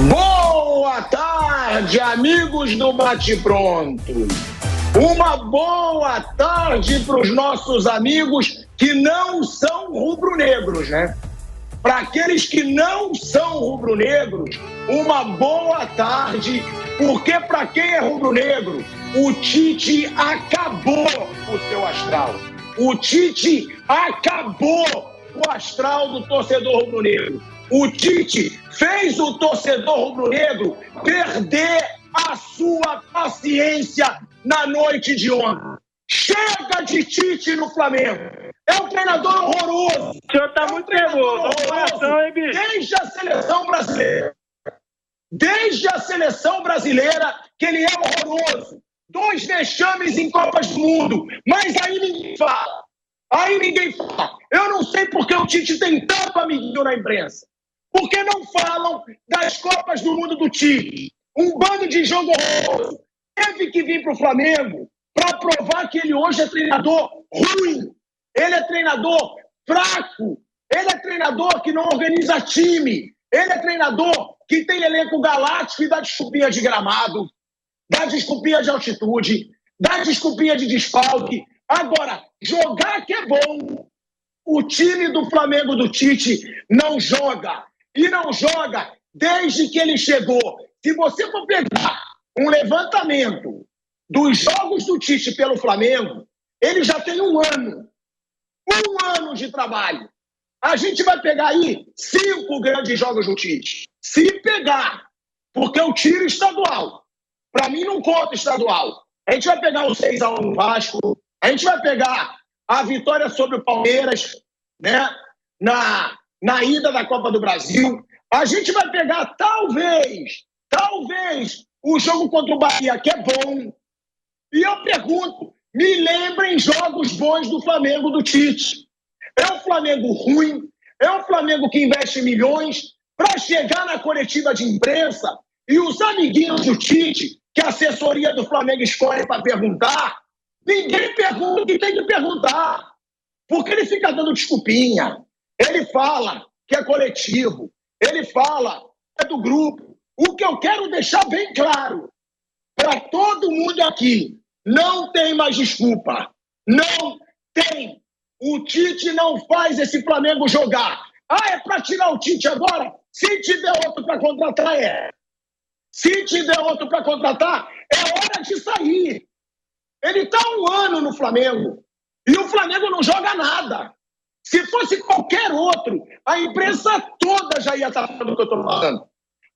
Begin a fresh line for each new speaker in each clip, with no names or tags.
Boa tarde, amigos do Bate Pronto. Uma boa tarde para os nossos amigos que não são rubro-negros, né? Para aqueles que não são rubro-negros, uma boa tarde, porque para quem é rubro-negro, o Tite acabou o seu astral. O Tite acabou o astral do torcedor rubro-negro. O Tite fez o torcedor rubro-negro perder a sua paciência na noite de ontem. Chega de Tite no Flamengo. É um treinador horroroso.
O senhor tá muito nervoso. Hein, bicho?
Desde a seleção brasileira. Desde a seleção brasileira que ele é horroroso. 2 vexames em Copas do Mundo. Mas aí ninguém fala. Eu não sei porque o Tite tem tanto amiguinho na imprensa. Por que não falam das Copas do Mundo do Tite? Um bando de jogo horroroso. Teve que vir para o Flamengo para provar que ele hoje é treinador ruim. Ele é treinador fraco. Ele é treinador que não organiza time. Ele é treinador que tem elenco galáctico e dá desculpinha de gramado, dá desculpinha de altitude, dá desculpinha de desfalque. Agora, jogar que é bom. O time do Flamengo do Tite não joga. E não joga desde que ele chegou. Se você for pegar um levantamento dos jogos do Tite pelo Flamengo, ele já tem 1 ano. 1 ano de trabalho. A gente vai pegar aí 5 grandes jogos do Tite. Se pegar, porque eu tiro estadual. Para mim não conta estadual. A gente vai pegar o 6-1 no Vasco. A gente vai pegar a vitória sobre o Palmeiras, né? Na ida da Copa do Brasil. A gente vai pegar, talvez, o jogo contra o Bahia, que é bom. E eu pergunto, me lembrem jogos bons do Flamengo do Tite. É um Flamengo ruim, é um Flamengo que investe milhões para chegar na coletiva de imprensa e os amiguinhos do Tite, que a assessoria do Flamengo escolhe para perguntar, ninguém pergunta o que tem que perguntar. Porque ele fica dando desculpinha. Ele fala que é coletivo. Ele fala que é do grupo. O que eu quero deixar bem claro para todo mundo aqui, não tem mais desculpa. Não tem. O Tite não faz esse Flamengo jogar. Ah, é para tirar o Tite agora? Se te der outro para contratar, é. Se te der outro para contratar, é hora de sair. Ele está 1 ano no Flamengo. E o Flamengo não joga nada. Se fosse qualquer outro, a imprensa toda já ia estar falando o que eu estou falando.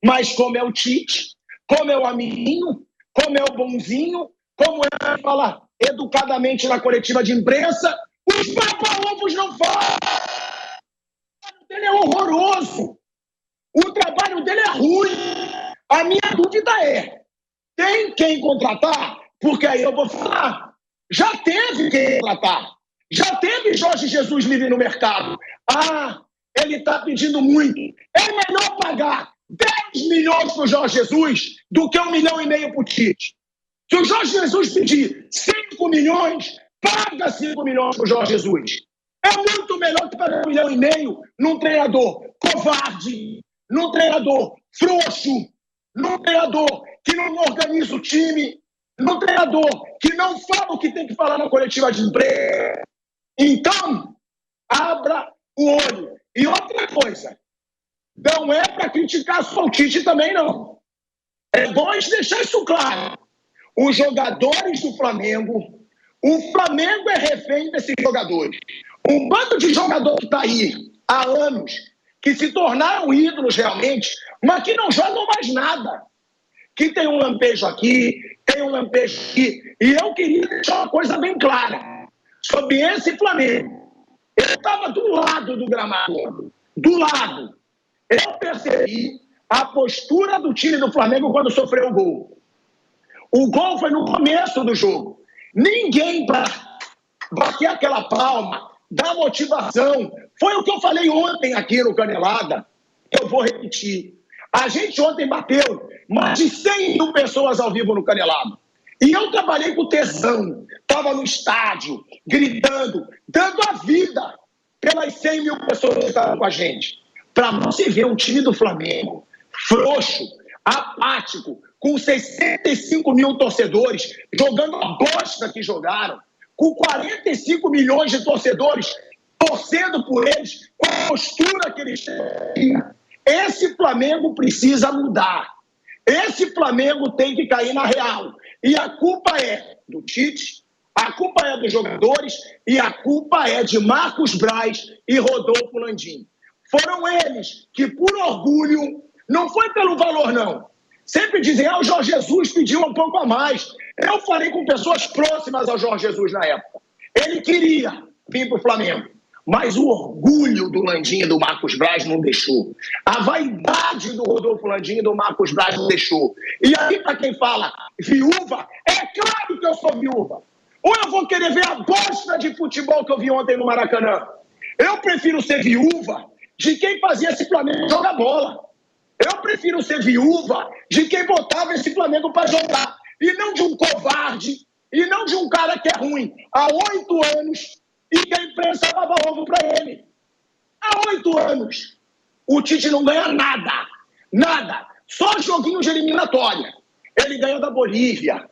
Mas como é o Tite, como é o amiguinho, como é o bonzinho, como é falar educadamente na coletiva de imprensa, os papa-ovos não falam. O trabalho dele é horroroso. O trabalho dele é ruim. A minha dúvida é, tem quem contratar? Porque aí eu vou falar, já teve quem contratar. Já teve Jorge Jesus livre no mercado. Ah, ele está pedindo muito. É melhor pagar 10 milhões para o Jorge Jesus do que 1,5 milhão para o Tite. Se o Jorge Jesus pedir 5 milhões, paga 5 milhões para o Jorge Jesus. É muito melhor que pagar 1,5 milhão num treinador covarde, num treinador frouxo, num treinador que não organiza o time, num treinador que não fala o que tem que falar na coletiva de imprensa. Então, abra o olho. E outra coisa, não é para criticar só o Tite também, não. É bom a gente deixar isso claro. Os jogadores do Flamengo, o Flamengo é refém desses jogadores. Um bando de jogador que está aí há anos, que se tornaram ídolos realmente, mas que não jogam mais nada. Que tem um lampejo aqui, tem um lampejo aqui. E eu queria deixar uma coisa bem clara sobre esse Flamengo. Eu estava do lado do gramado, do lado. Eu percebi a postura do time do Flamengo quando sofreu o gol. O gol foi no começo do jogo. Ninguém para bater aquela palma, dar motivação. Foi o que eu falei ontem aqui no Canelada. Eu vou repetir. A gente ontem bateu mais de 100 mil pessoas ao vivo no Canelado. E eu trabalhei com tesão. Estava no estádio, gritando, dando a vida pelas 100 mil pessoas que estavam com a gente. Para não se ver um time do Flamengo frouxo, apático, com 65 mil torcedores, jogando a bosta que jogaram, com 45 milhões de torcedores torcendo por eles, com a postura que eles têm. Esse Flamengo precisa mudar. Esse Flamengo tem que cair na real. E a culpa é do Tite, a culpa é dos jogadores e a culpa é de Marcos Braz e Rodolfo Landim. Foram eles que, por orgulho, não foi pelo valor, não. Sempre dizem, o Jorge Jesus pediu um pouco a mais. Eu falei com pessoas próximas ao Jorge Jesus na época. Ele queria vir para o Flamengo. Mas o orgulho do Landim e do Marcos Braz não deixou. A vaidade do Rodolfo Landim e do Marcos Braz não deixou. E aí, para quem fala viúva, é claro que eu sou viúva. Ou eu vou querer ver a bosta de futebol que eu vi ontem no Maracanã. Eu prefiro ser viúva de quem fazia esse Flamengo jogar bola. Eu prefiro ser viúva de quem botava esse Flamengo para jogar. E não de um covarde, e não de um cara que é ruim. Há 8 anos... e que a imprensa dava ovo para ele. Há 8 anos, o Tite não ganha nada. Nada. Só joguinho de eliminatória. Ele ganha da Bolívia,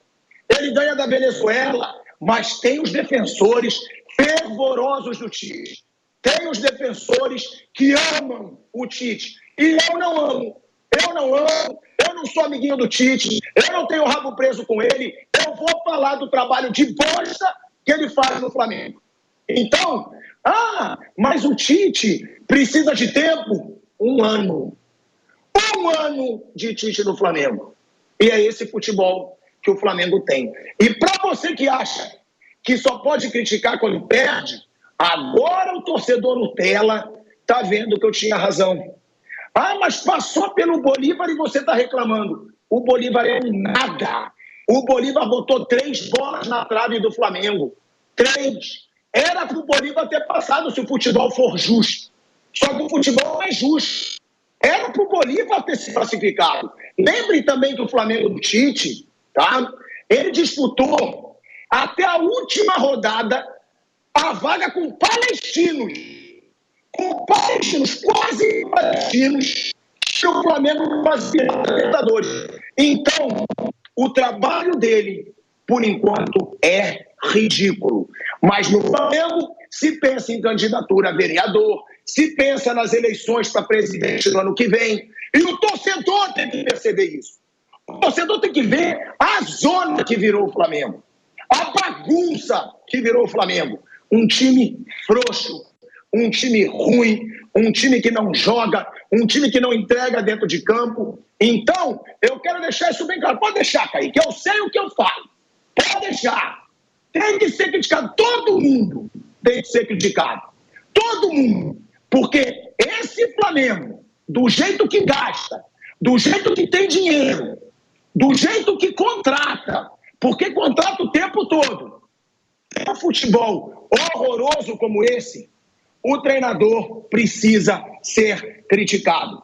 ele ganha da Venezuela, mas tem os defensores fervorosos do Tite. Tem os defensores que amam o Tite. E eu não amo. Eu não amo. Eu não sou amiguinho do Tite. Eu não tenho rabo preso com ele. Eu vou falar do trabalho de bosta que ele faz no Flamengo. Então, mas o Tite precisa de tempo? 1 ano. 1 ano de Tite no Flamengo. E é esse futebol que o Flamengo tem. E para você que acha que só pode criticar quando perde, agora o torcedor Nutella está vendo que eu tinha razão. Mas passou pelo Bolívar e você está reclamando. O Bolívar é um nada. O Bolívar botou 3 bolas na trave do Flamengo. 3. Era para o Bolívar ter passado se o futebol for justo. Só que o futebol não é justo. Era para o Bolívar ter se classificado. Lembre também que o Flamengo do Tite, ele disputou até a última rodada a vaga com palestinos. Com palestinos, quase palestinos, que o Flamengo fazia Libertadores. Então, o trabalho dele, por enquanto, é ridículo. Mas no Flamengo se pensa em candidatura a vereador, se pensa nas eleições para presidente no ano que vem. E o torcedor tem que perceber isso. O torcedor tem que ver a zona que virou o Flamengo. A bagunça que virou o Flamengo. Um time frouxo, um time ruim, um time que não joga, um time que não entrega dentro de campo. Então, eu quero deixar isso bem claro. Pode deixar, Kaique, eu sei o que eu falo. Pode deixar. Tem que ser criticado. Todo mundo tem que ser criticado. Todo mundo. Porque esse Flamengo, do jeito que gasta, do jeito que tem dinheiro, do jeito que contrata, porque contrata o tempo todo, um futebol horroroso como esse, o treinador precisa ser criticado.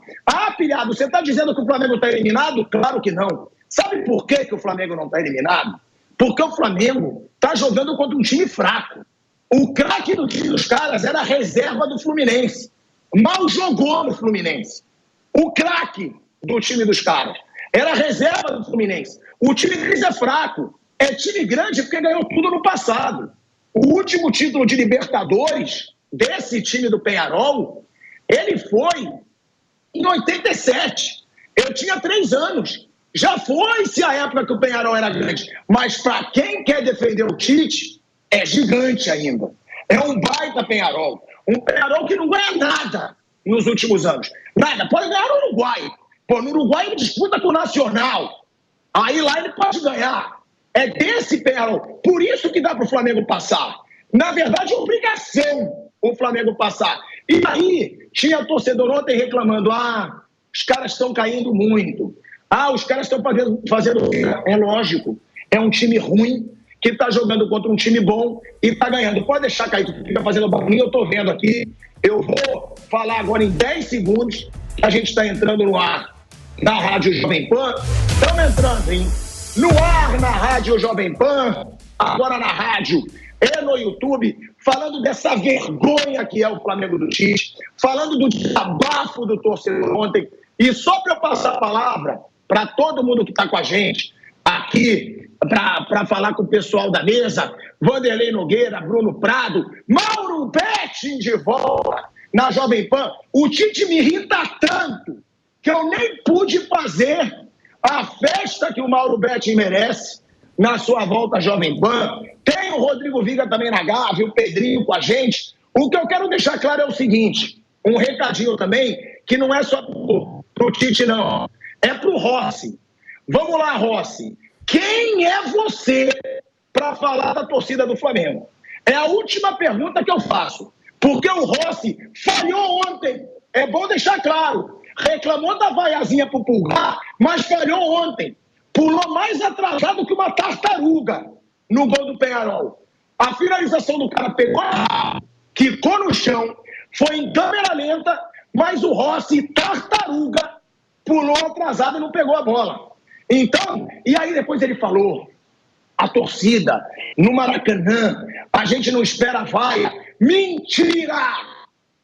Pilhado, você está dizendo que o Flamengo está eliminado? Claro que não. Sabe por que o Flamengo não está eliminado? Porque o Flamengo está jogando contra um time fraco. O craque do time dos caras era a reserva do Fluminense. Mal jogou no Fluminense. O craque do time dos caras era a reserva do Fluminense. O time deles é fraco. É time grande porque ganhou tudo no passado. O último título de Libertadores desse time do Peñarol, ele foi em 87. Eu tinha 3 anos. Já foi-se a época que o Peñarol era grande. Mas para quem quer defender o Tite, é gigante ainda. É um baita Peñarol. Um Peñarol que não ganha nada nos últimos anos. Nada. Pode ganhar no Uruguai. No Uruguai ele disputa com o Nacional. Aí lá ele pode ganhar. É desse Peñarol. Por isso que dá para o Flamengo passar. Na verdade, é obrigação o Flamengo passar. E aí, tinha torcedor ontem reclamando, os caras estão caindo muito. Os caras estão fazendo... É lógico, é um time ruim que está jogando contra um time bom e está ganhando. Pode deixar, Kaique, que fica fazendo barulho, eu estou vendo aqui. Eu vou falar agora em 10 segundos que a gente está entrando no ar na Rádio Jovem Pan. Estamos entrando, hein? No ar na Rádio Jovem Pan, agora na rádio e no YouTube, falando dessa vergonha que é o Flamengo do Tite, falando do desabafo do torcedor ontem, E só para eu passar a palavra para todo mundo que está com a gente aqui, para falar com o pessoal da mesa, Vanderlei Nogueira, Bruno Prado, Mauro Betting de volta na Jovem Pan. O Tite me irrita tanto que eu nem pude fazer a festa que o Mauro Betting merece na sua volta à Jovem Pan. Tem o Rodrigo Viga também na Gávea, o Pedrinho com a gente. O que eu quero deixar claro é o seguinte, um recadinho também, que não é só pro Tite, não. É pro Rossi. Vamos lá, Rossi. Quem é você para falar da torcida do Flamengo? É a última pergunta que eu faço. Porque o Rossi falhou ontem. É bom deixar claro. Reclamou da vaiazinha pro Pulgar, mas falhou ontem. Pulou mais atrasado que uma tartaruga no gol do Peñarol. A finalização do cara pegou, quicou no chão, foi em câmera lenta, mas o Rossi, tartaruga, pulou atrasado e não pegou a bola. Então, e aí depois ele falou, a torcida no Maracanã, a gente não espera a vaia. Mentira!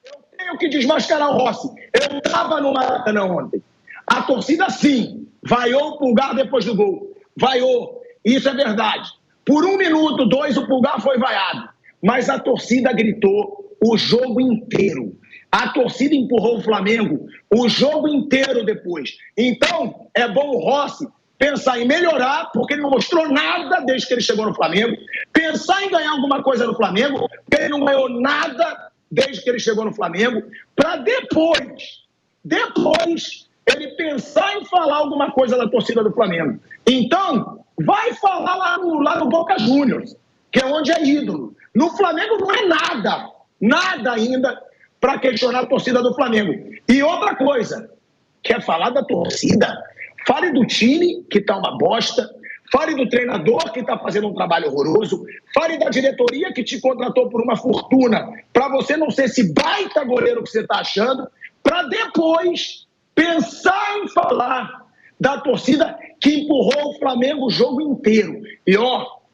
Eu tenho que desmascarar o Rossi. Eu estava no Maracanã ontem. A torcida, sim, vaiou o Pulgar depois do gol. Vaiou. Isso é verdade. Por 1 minuto, 2, o Pulgar foi vaiado. Mas a torcida gritou o jogo inteiro. A torcida empurrou o Flamengo o jogo inteiro depois. Então, é bom o Rossi pensar em melhorar, porque ele não mostrou nada desde que ele chegou no Flamengo. Pensar em ganhar alguma coisa no Flamengo, porque ele não ganhou nada desde que ele chegou no Flamengo. Para depois ele pensar em falar alguma coisa da torcida do Flamengo. Então, vai falar lá no Boca Juniors, que é onde é ídolo. No Flamengo não é nada ainda para questionar a torcida do Flamengo. E outra coisa, quer falar da torcida? Fale do time, que está uma bosta. Fale do treinador, que está fazendo um trabalho horroroso. Fale da diretoria, que te contratou por uma fortuna, para você não ser esse baita goleiro que você está achando, para depois pensar em falar da torcida que empurrou o Flamengo o jogo inteiro. E,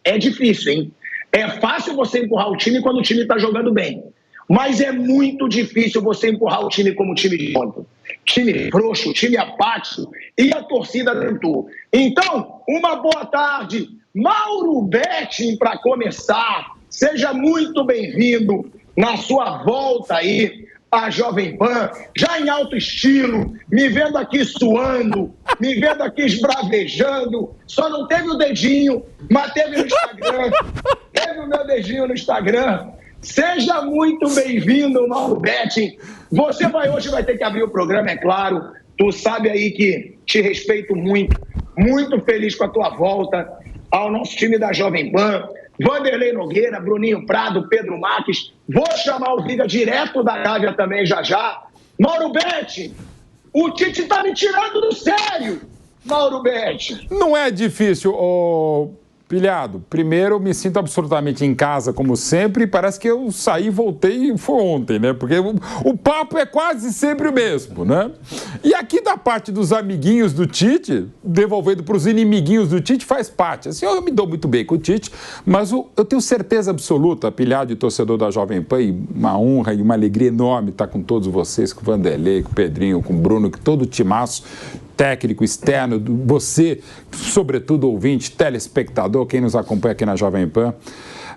é difícil, hein? É fácil você empurrar o time quando o time está jogando bem. Mas é muito difícil você empurrar o time como time de ontem. Time frouxo, time apático, e a torcida tentou. Então, uma boa tarde. Mauro Betting, para começar. Seja muito bem-vindo na sua volta aí à Jovem Pan, já em alto estilo, me vendo aqui suando, me vendo aqui esbravejando. Só não teve o dedinho, mas teve no Instagram. Teve o meu dedinho no Instagram. Seja muito bem-vindo, Mauro Betting. Você hoje vai ter que abrir o programa, é claro. Tu sabe aí que te respeito muito. Muito feliz com a tua volta ao nosso time da Jovem Pan. Vanderlei Nogueira, Bruninho Prado, Pedro Marques. Vou chamar o Viga direto da Gávea também já. Mauro Betting, o Tite tá me tirando do sério, Mauro Betting.
Não é difícil, Pilhado. Primeiro, eu me sinto absolutamente em casa, como sempre, e parece que eu saí e voltei e foi ontem, né? Porque o papo é quase sempre o mesmo, né? E aqui da parte dos amiguinhos do Tite, devolvendo para os inimiguinhos do Tite, faz parte. Assim, eu me dou muito bem com o Tite, mas eu tenho certeza absoluta, Pilhado e torcedor da Jovem Pan, e uma honra e uma alegria enorme estar com todos vocês, com o Vanderlei, com o Pedrinho, com o Bruno, com todo o timaço técnico, externo, você, sobretudo ouvinte, telespectador, quem nos acompanha aqui na Jovem Pan.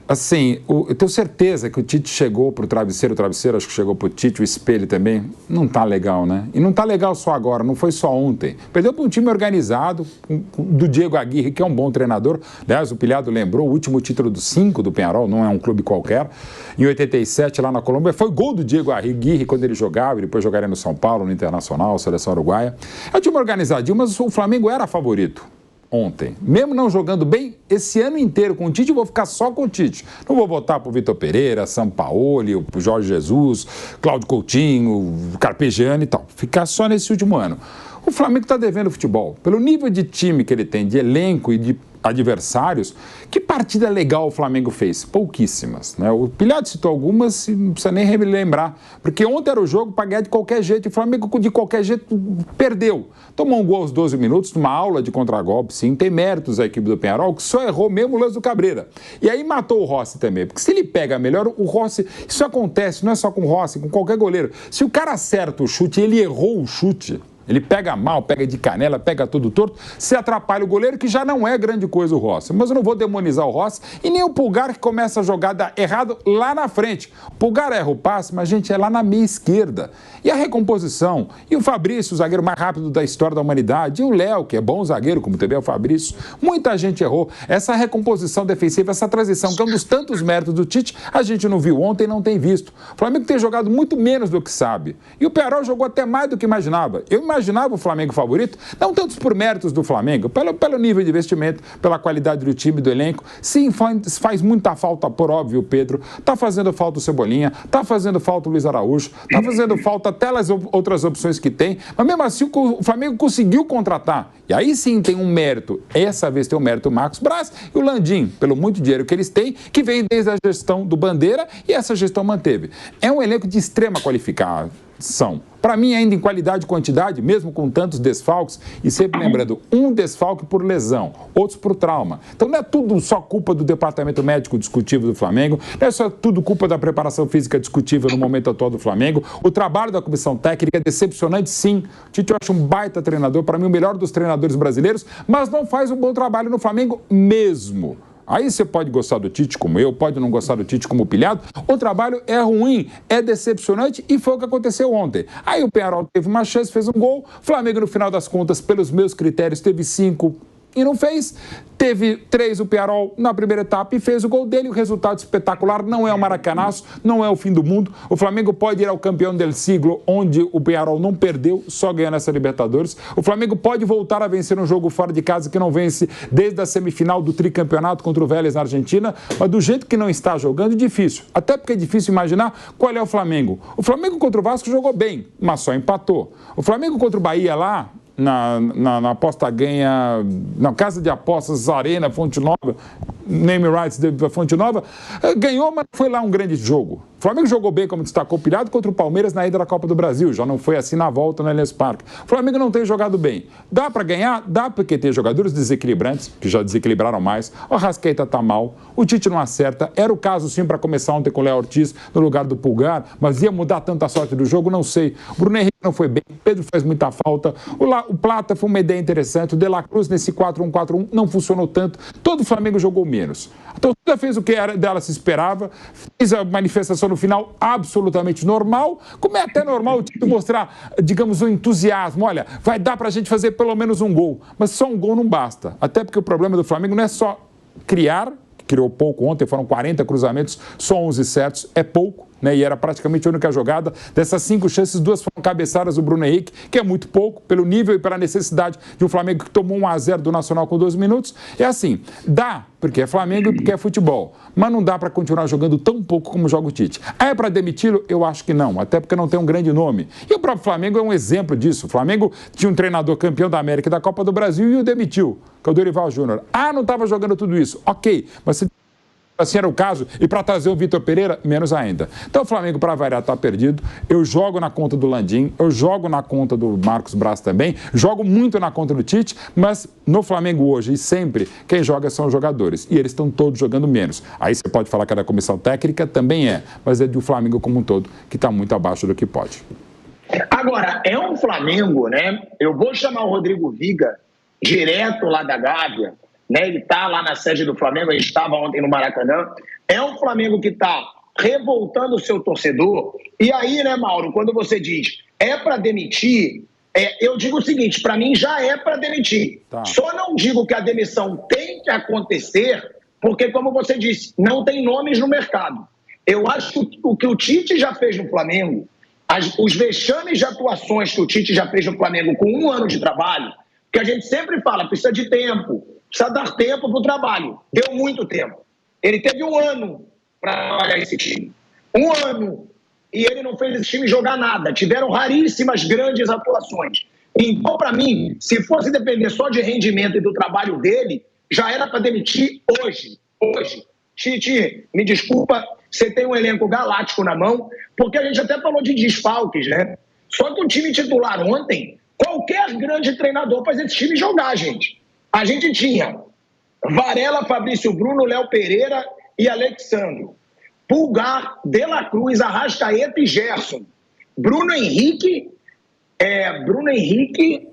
Assim, eu tenho certeza que o Tite chegou para o travesseiro acho que chegou para o Tite, o espelho também, não tá legal, né? E não tá legal só agora, não foi só ontem. Perdeu para um time organizado, do Diego Aguirre, que é um bom treinador. Aliás, o Pilhado lembrou, o último título dos 5 do Peñarol, não é um clube qualquer, em 87, lá na Colômbia, foi gol do Diego Aguirre quando ele jogava, e depois jogaria no São Paulo, no Internacional, seleção uruguaia. É um time organizadinho, mas o Flamengo era favorito ontem. Mesmo não jogando bem, esse ano inteiro com o Tite, eu vou ficar só com o Tite. Não vou votar pro Vitor Pereira, Sampaoli, pro Jorge Jesus, Cláudio Coutinho, Carpegiani e tal. Ficar só nesse último ano. O Flamengo está devendo futebol. Pelo nível de time que ele tem, de elenco e de adversários, que partida legal o Flamengo fez? Pouquíssimas, né? O Pilhado citou algumas, não precisa nem relembrar, porque ontem era o jogo para ganhar de qualquer jeito, e o Flamengo de qualquer jeito perdeu. Tomou um gol aos 12 minutos, numa aula de contragolpe, sim, tem méritos a equipe do Peñarol, que só errou mesmo o lance do Cabreira. E aí matou o Rossi também, porque se ele pega melhor, o Rossi, isso acontece, não é só com o Rossi, com qualquer goleiro. Se o cara acerta o chute e ele errou o chute, Ele pega mal, pega de canela, pega tudo torto, se atrapalha o goleiro, que já não é grande coisa o Rossi. Mas eu não vou demonizar o Rossi e nem o Pulgar, que começa a jogada errado lá na frente. O Pulgar erra o passe, mas, gente, é lá na meia esquerda. E a recomposição, e o Fabrício, o zagueiro mais rápido da história da humanidade, e o Léo, que é bom zagueiro, como também é o Fabrício, muita gente errou. Essa recomposição defensiva, essa transição, que é um dos tantos méritos do Tite, a gente não viu ontem e não tem visto. O Flamengo tem jogado muito menos do que sabe. E o Pearol jogou até mais do que imaginava. Eu imaginava o Flamengo favorito, não tanto por méritos do Flamengo, pelo nível de investimento, pela qualidade do time, do elenco. Sim, faz muita falta, por óbvio, o Pedro. Tá fazendo falta o Cebolinha, tá fazendo falta o Luiz Araújo, tá fazendo falta até as outras opções que tem, mas mesmo assim o Flamengo conseguiu contratar. E aí sim tem um mérito. Essa vez tem o mérito o Marcos Braz e o Landim, pelo muito dinheiro que eles têm, que vem desde a gestão do Bandeira, e essa gestão manteve. É um elenco de extrema qualificação. Para mim, ainda em qualidade e quantidade, mesmo com tantos desfalques, e sempre lembrando, um desfalque por lesão, outros por trauma. Então não é tudo só culpa do departamento médico discutível do Flamengo, não é só tudo culpa da preparação física discutível no momento atual do Flamengo. O trabalho da comissão técnica é decepcionante, sim. O Tite eu acho um baita treinador, para mim o melhor dos treinadores brasileiros, mas não faz um bom trabalho no Flamengo mesmo. Aí você pode gostar do Tite como eu, pode não gostar do Tite como o Pilhado. O trabalho é ruim, é decepcionante e foi o que aconteceu ontem. Aí o Pearol teve uma chance, fez um gol. Flamengo, no final das contas, pelos meus critérios, teve 5 e não fez. Teve 3 o Pearol na primeira etapa e fez o gol dele. O resultado espetacular, não é um maracanaço, não é o fim do mundo. O Flamengo pode ir ao campeão del siglo, onde o Pearol não perdeu, só ganhando essa Libertadores. O Flamengo pode voltar a vencer um jogo fora de casa que não vence desde a semifinal do tricampeonato contra o Vélez na Argentina, mas do jeito que não está jogando, difícil. Até porque é difícil imaginar qual é o Flamengo. O Flamengo contra o Vasco jogou bem, mas só empatou. O Flamengo contra o Bahia lá, na aposta ganha, na casa de apostas Arena, Fonte Nova, name rights da Fonte Nova, ganhou, mas foi lá um grande jogo. O Flamengo jogou bem, como destacou o Pilhado, contra o Palmeiras na ida da Copa do Brasil. Já não foi assim na volta no Allianz Parque. O Flamengo não tem jogado bem. Dá para ganhar? Dá, porque tem jogadores desequilibrantes, que já desequilibraram mais. O Arrascaeta tá mal, o Tite não acerta. Era o caso, sim, para começar ontem com o Léo Ortiz no lugar do Pulgar, mas ia mudar tanta sorte do jogo? Não sei. O Bruno Henrique não foi bem, Pedro faz muita falta. O Plata foi uma ideia interessante. O De La Cruz, nesse 4-1-4-1, não funcionou tanto. Todo o Flamengo jogou menos. A torcida fez o que dela se esperava, fez a manifestação no final absolutamente normal, como é até normal o Tite mostrar, digamos, um entusiasmo. Olha, vai dar pra gente fazer pelo menos um gol, mas só um gol não basta. Até porque o problema do Flamengo não é só criou pouco ontem, foram 40 cruzamentos, só 11 certos, é pouco. Né, e era praticamente a única jogada. Dessas 5 chances, 2 foram cabeçadas do Bruno Henrique, que é muito pouco, pelo nível e pela necessidade de um Flamengo que tomou 1-0 do Nacional com 2 minutos. É assim, dá, porque é Flamengo e porque é futebol, mas não dá para continuar jogando tão pouco como joga o Tite. É para demiti-lo? Eu acho que não, até porque não tem um grande nome. E o próprio Flamengo é um exemplo disso. O Flamengo tinha um treinador campeão da América e da Copa do Brasil e o demitiu, que é o Dorival Júnior. Não estava jogando tudo isso. Ok, mas se assim era o caso, e para trazer o Vitor Pereira, menos ainda. Então o Flamengo, para variar, está perdido. Eu jogo na conta do Landim, eu jogo na conta do Marcos Braz também, jogo muito na conta do Tite, mas no Flamengo hoje e sempre, quem joga são os jogadores, e eles estão todos jogando menos. Aí você pode falar que é da comissão técnica, também mas é do Flamengo como um todo, que está muito abaixo do que pode.
Agora, é um Flamengo, né? Eu vou chamar o Rodrigo Viga, direto lá da Gávea, né, ele está lá na sede do Flamengo, ele estava ontem no Maracanã. É um Flamengo que está revoltando o seu torcedor. E aí, né, Mauro, quando você diz é para demitir, eu digo o seguinte, para mim já é para demitir. Tá. Só não digo que a demissão tem que acontecer, porque, como você disse, não tem nomes no mercado. Eu acho que o que o Tite já fez no Flamengo, os vexames de atuações que o Tite já fez no Flamengo com 1 ano de trabalho, que a gente sempre fala, precisa de tempo, precisa dar tempo para o trabalho. Deu muito tempo. Ele teve 1 ano para trabalhar esse time. 1 ano. E ele não fez esse time jogar nada. Tiveram raríssimas grandes atuações. Então, para mim, se fosse depender só de rendimento e do trabalho dele, já era para demitir hoje. Hoje. Tite, me desculpa, você tem um elenco galáctico na mão, porque a gente até falou de desfalques, né? Só que o time titular ontem, qualquer grande treinador faz esse time jogar, gente. A gente tinha Varela, Fabrício Bruno, Léo Pereira e Alexandro. Pulgar, De La Cruz, Arrascaeta e Gerson. Bruno Henrique, Bruno Henrique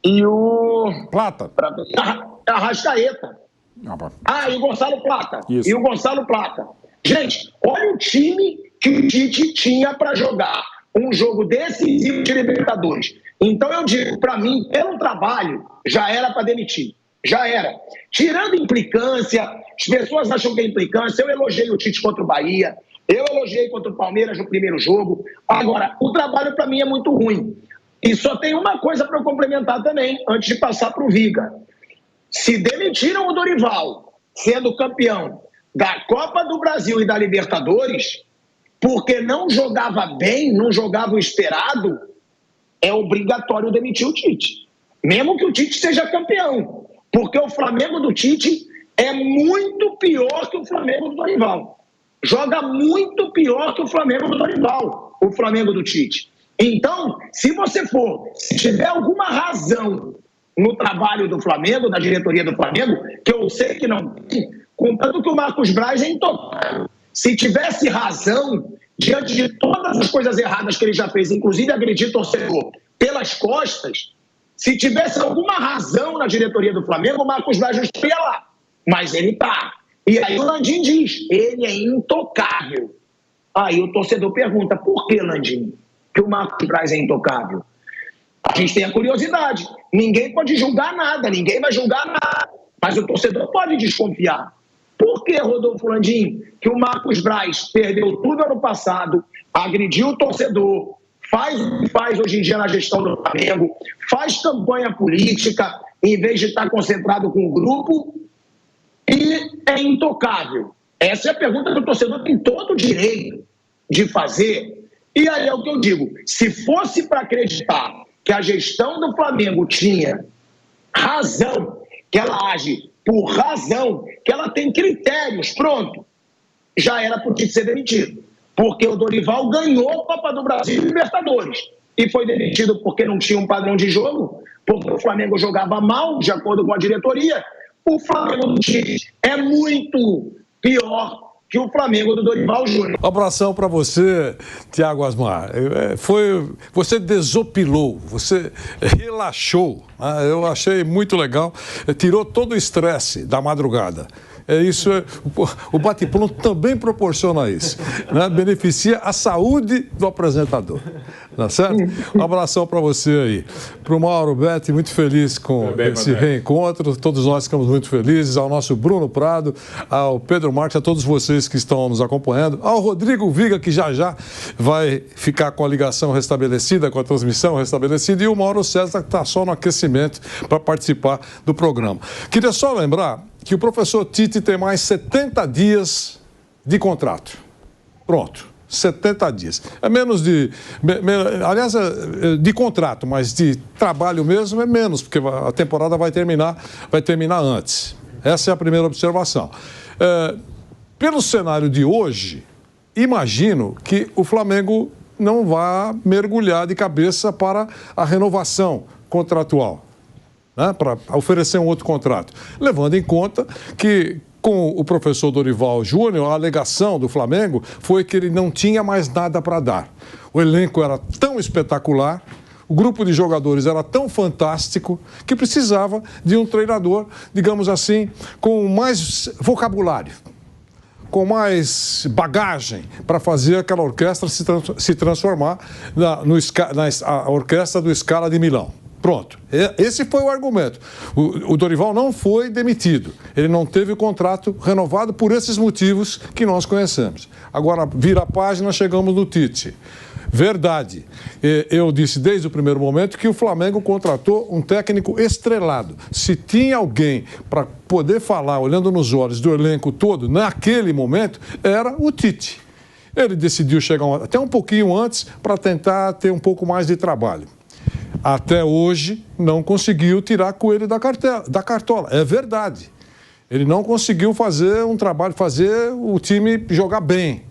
e o...
Plata.
Arrascaeta. E o Gonçalo Plata.
Isso.
E o Gonçalo Plata. Gente, olha o time que o Tite tinha para jogar um jogo decisivo de Libertadores. Então eu digo, para mim, pelo trabalho, já era para demitir. Já era. Tirando implicância, as pessoas acham que é implicância. Eu elogiei o Tite contra o Bahia, eu elogiei contra o Palmeiras no primeiro jogo. Agora, o trabalho para mim é muito ruim. E só tem uma coisa para eu complementar também, antes de passar para o Viga. Se demitiram o Dorival, sendo campeão da Copa do Brasil e da Libertadores, porque não jogava bem, não jogava o esperado, é obrigatório demitir o Tite. Mesmo que o Tite seja campeão. Porque o Flamengo do Tite é muito pior que o Flamengo do Dorival. Joga muito pior que o Flamengo do Dorival, o Flamengo do Tite. Então, se tiver alguma razão no trabalho do Flamengo, da diretoria do Flamengo, que eu sei que não tem, contanto que o Marcos Braz é intocável. Se tivesse razão, diante de todas as coisas erradas que ele já fez, inclusive agredir torcedor pelas costas, se tivesse alguma razão na diretoria do Flamengo, o Marcos Braz não estaria lá. Mas ele está. E aí o Landim diz, ele é intocável. Aí o torcedor pergunta, por que, Landim, que o Marcos Braz é intocável? A gente tem a curiosidade. Ninguém pode julgar nada, ninguém vai julgar nada. Mas o torcedor pode desconfiar. Por que, Rodolfo Landim, que o Marcos Braz perdeu tudo ano passado, agrediu o torcedor, faz o que faz hoje em dia na gestão do Flamengo, faz campanha política, em vez de estar concentrado com o grupo, e é intocável? Essa é a pergunta que o torcedor tem todo o direito de fazer. E aí é o que eu digo, se fosse para acreditar que a gestão do Flamengo tinha razão, que ela age por razão, que ela tem critérios, pronto, já era por Tite ser demitido. Porque o Dorival ganhou a Copa do Brasil e Libertadores. E foi demitido porque não tinha um padrão de jogo, porque o Flamengo jogava mal, de acordo com a diretoria. O Flamengo do Tite é muito pior que o Flamengo do Dorival Júnior.
Um abração para você, Thiago Asmar. Você desopilou, você relaxou. Eu achei muito legal. Tirou todo o estresse da madrugada. O bate-pronto também proporciona isso, né? Beneficia a saúde do apresentador, tá certo? Um abração para você aí. Para o Mauro Betti, muito feliz com esse reencontro, todos nós ficamos muito felizes, ao nosso Bruno Prado, ao Pedro Marques, a todos vocês que estão nos acompanhando, ao Rodrigo Viga, que já vai ficar com a ligação restabelecida, com a transmissão restabelecida, e o Mauro César, que está só no aquecimento para participar do programa. Queria só lembrar que o professor Tite tem mais 70 dias de contrato. Pronto, 70 dias. É menos de... aliás, de contrato, mas de trabalho mesmo é menos, porque a temporada vai terminar antes. Essa é a primeira observação. Pelo cenário de hoje, imagino que o Flamengo não vá mergulhar de cabeça para a renovação contratual, né, para oferecer um outro contrato, levando em conta que com o professor Dorival Júnior, a alegação do Flamengo foi que ele não tinha mais nada para dar. O elenco era tão espetacular, o grupo de jogadores era tão fantástico que precisava de um treinador, digamos assim, com mais vocabulário, com mais bagagem para fazer aquela orquestra se transformar na orquestra do Scala de Milão. Pronto, esse foi o argumento. O Dorival não foi demitido, ele não teve o contrato renovado por esses motivos que nós conhecemos. Agora, vira a página, chegamos no Tite. Verdade, eu disse desde o primeiro momento que o Flamengo contratou um técnico estrelado. Se tinha alguém para poder falar, olhando nos olhos do elenco todo, naquele momento, era o Tite. Ele decidiu chegar até um pouquinho antes para tentar ter um pouco mais de trabalho. Até hoje, não conseguiu tirar coelho da cartola. É verdade. Ele não conseguiu fazer um trabalho, fazer o time jogar bem.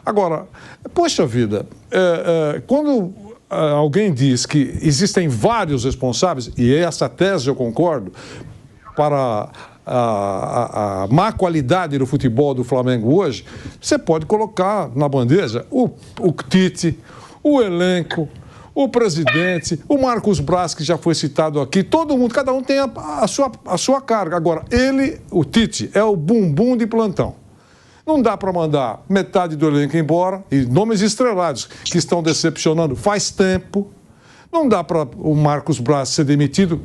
Agora, poxa vida, quando alguém diz que existem vários responsáveis, e essa tese eu concordo, para a má qualidade do futebol do Flamengo hoje, você pode colocar na bandeja o Tite, o elenco, o presidente, o Marcos Braz, que já foi citado aqui, todo mundo, cada um tem a sua carga. Agora, o Tite, é o bumbum de plantão. Não dá para mandar metade do elenco embora, e nomes estrelados que estão decepcionando faz tempo. Não dá para o Marcos Braz ser demitido.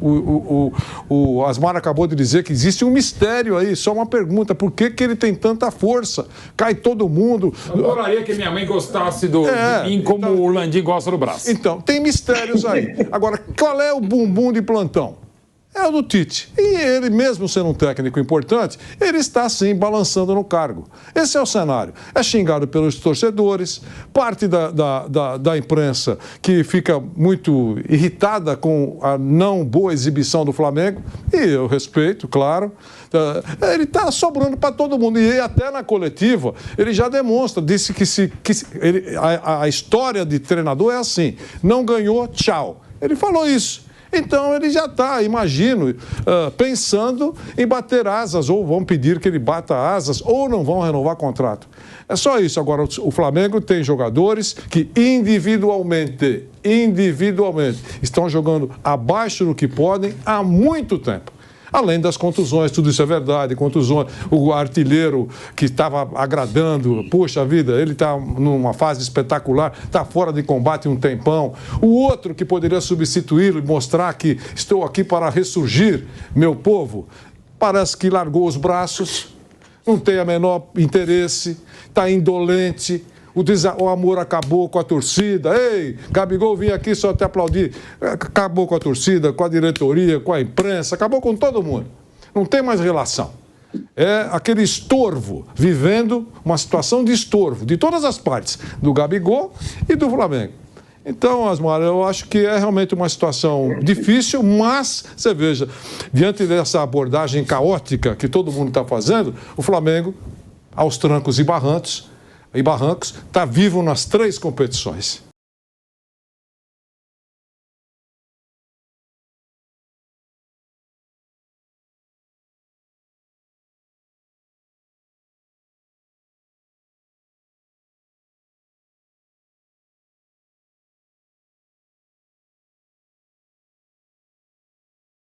O Asmar acabou de dizer que existe um mistério aí. Só uma pergunta: por que ele tem tanta força? Cai todo mundo.
Eu adoraria que minha mãe gostasse de mim como então, o Landim gosta do Braz.
Então, tem mistérios aí. Agora, qual é o bumbum de plantão? É o do Tite. E ele, mesmo sendo um técnico importante, ele está, sim, balançando no cargo. Esse é o cenário. É xingado pelos torcedores, parte da imprensa que fica muito irritada com a não boa exibição do Flamengo, e eu respeito, claro. Ele está sobrando para todo mundo. E até na coletiva, ele já demonstra, disse que a história de treinador é assim: não ganhou, tchau. Ele falou isso. Então ele já está, imagino, pensando em bater asas, ou vão pedir que ele bata asas, ou não vão renovar contrato. É só isso. Agora, o Flamengo tem jogadores que individualmente, estão jogando abaixo do que podem há muito tempo. Além das contusões, tudo isso é verdade, contusões, o artilheiro que estava agradando, puxa vida, ele está numa fase espetacular, está fora de combate um tempão. O outro que poderia substituí-lo e mostrar que estou aqui para ressurgir, meu povo, parece que largou os braços, não tem a menor interesse, está indolente. O amor acabou com a torcida. Ei, Gabigol, vim aqui só te aplaudir. Acabou com a torcida, com a diretoria, com a imprensa, acabou com todo mundo. Não tem mais relação. É aquele estorvo, vivendo uma situação de estorvo, de todas as partes, do Gabigol e do Flamengo. Então, Asmar, eu acho que é realmente uma situação difícil, mas, você veja, diante dessa abordagem caótica que todo mundo está fazendo, o Flamengo, aos trancos e barrancos, está vivo nas 3 competições.